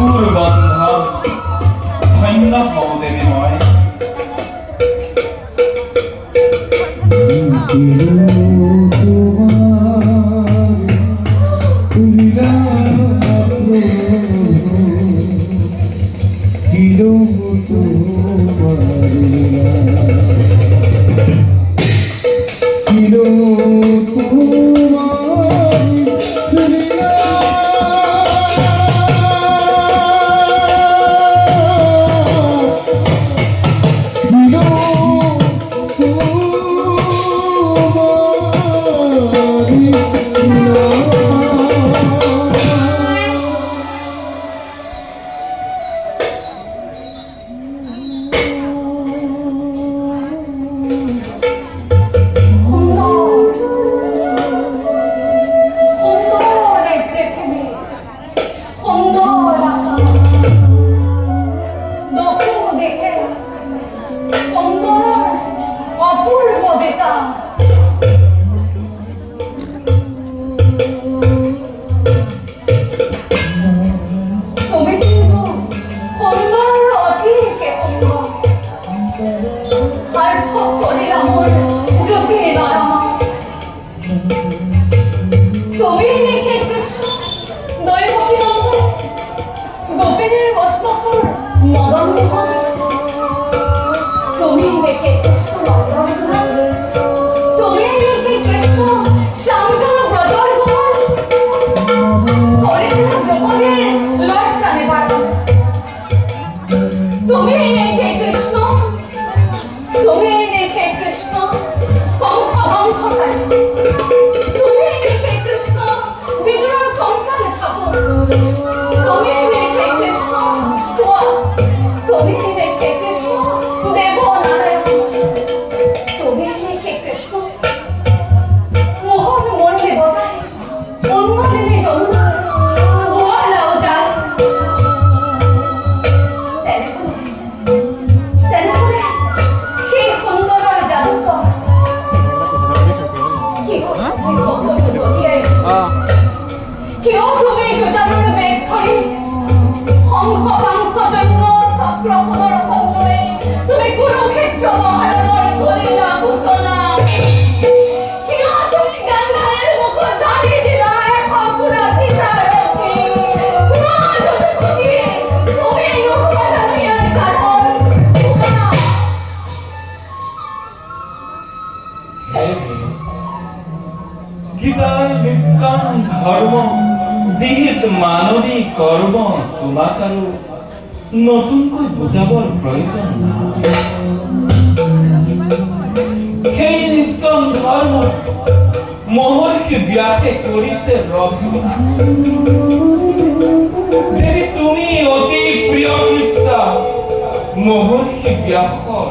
মধুর বন্ধন ধন্য হও দেবী ময়। গীতার নিষ্কাম ধর্ম দিহিত মানবী কর্ম তোমাক আৰু নতুনকৈ বুজাবৰ প্ৰয়োজন নাই। সেই নিষ্কাম ধৰ্ম মহৰ্ষি ব্যাসে কৰিছে ৰচনা। দেৱী তুমি অতি প্ৰিয় শিষ্যা মহৰ্ষি ব্যাসৰ।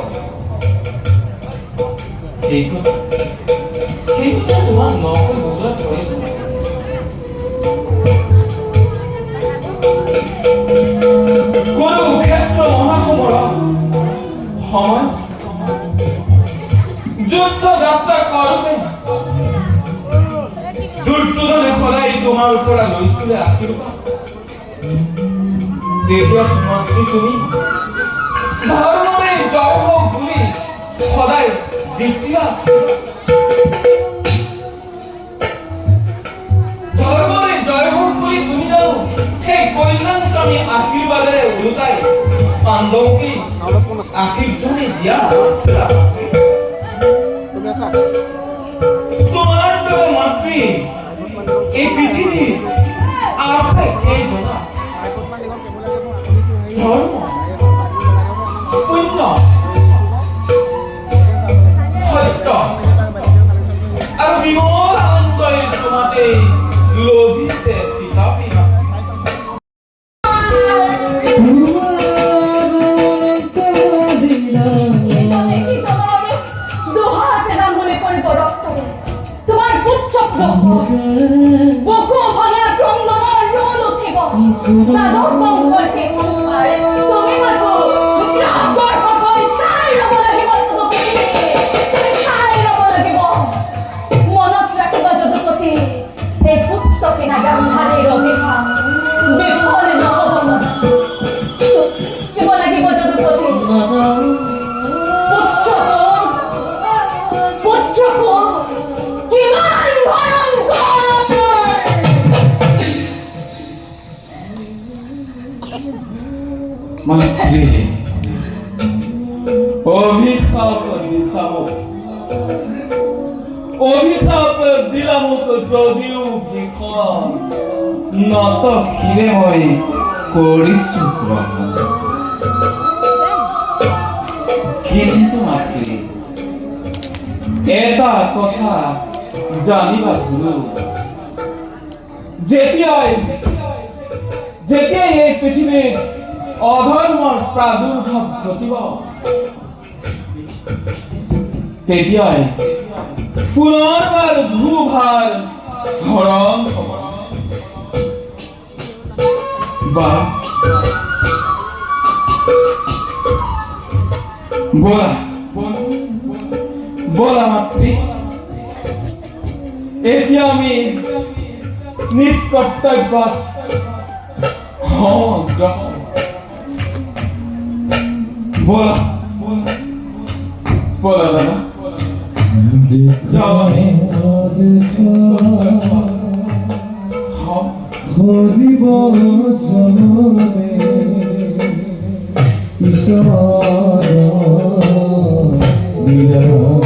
সেই কথা তোমাক নকৈ বুজোৱাৰ প্ৰয়োজন আছে। কুৰুক্ষেত্ৰ মহাসমৰৰ সময় যুদ্ধ যাত্ৰা কৰোঁতে দুৰ্যোধনে সদায় তোমাৰ পৰা লৈছিলে আশীৰ্বাদ। তেতিয়া মাতৃ তুমি ধৰ্মৰে জয় হওক বুলি সদায় দিছিলা। ধৰ্মৰে জয় হওক বুলি তুমি জানো সেই কল্যাণকামী আশীৰ্বাদেৰে ওলোটাই পাণ্ডৱকে আশীৰ্বাদ দিয়া হৈছিলা। তোমাৰ দৰে মাতৃ এই পৃথিৱীত আছে কেইজনা? ধৰ্ম পুণ্য সত্য আৰু বিমল আনন্দই তোমাতে লোভিছে পিতাপি। তোমার পুচ্ছ বুকু ভাঙা ক্রন্দনার রোল উঠিব মানৱ সংকটে পাৰে তুমি মাথো ৰাগৰ সকল চাই ল'ব লাগিব। তুমি চাই ল'ব লাগিব। মনত ৰাখিবা যদুপতি এই পুত্ৰকে নাগান্ধাৰীৰ অভিশাপ বিফল নহ'ব। মাতৃ অভিশাপ দিছাম অভিশাপ দিলাম তো যদিও ভীষণ নত ক্ষীরে মই কৰিছো গ্ৰহণ কিন্তু মাতৃ এটা কথা জানিবা ভুলো যেতিয়াই এই পৃথিৱীত অধৰ্মৰ প্ৰাদুৰ্ভাৱ ঘটিব তেতিয়াই পুনৰবাৰ ভূভাৰ হৰণ হ'ব বা বলা মাতৃ এতিয়া আমি নিজ কৰ্তব্যত বলা দাদা হরিব চরণে ঈশ্বর বিরাজ